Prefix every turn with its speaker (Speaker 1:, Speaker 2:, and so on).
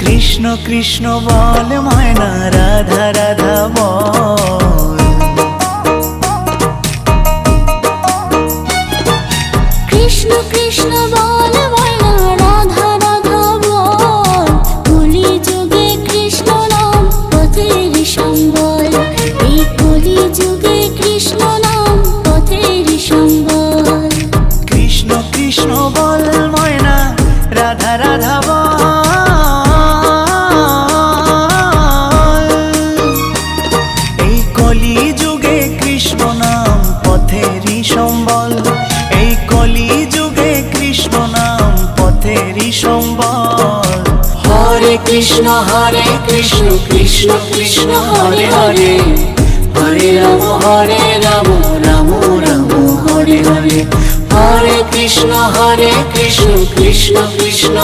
Speaker 1: কৃষ্ণ কৃষ্ণ বল ময়না, রাধা রাধা বল।
Speaker 2: কৃষ্ণ কৃষ্ণ বল ময়না, রাধা রাধা বল। কলি যুগে কৃষ্ণ নাম পথের সম্বল, এই কলি যুগে কৃষ্ণ নাম পথের সম্বল।
Speaker 1: কৃষ্ণ কৃষ্ণ বল ময়না, রাধা রাধা বল। এই কলি যুগে কৃষ্ণ নাম পথেরই সম্বল, এই কলি যুগে কৃষ্ণ নাম পথেরই সম্বল।
Speaker 2: হরে কৃষ্ণ কৃষ্ণ কৃষ্ণ হরে হরে, হরে রাম রাম রাম হরে হরে। হরে কৃষ্ণ কৃষ্ণ কৃষ্ণ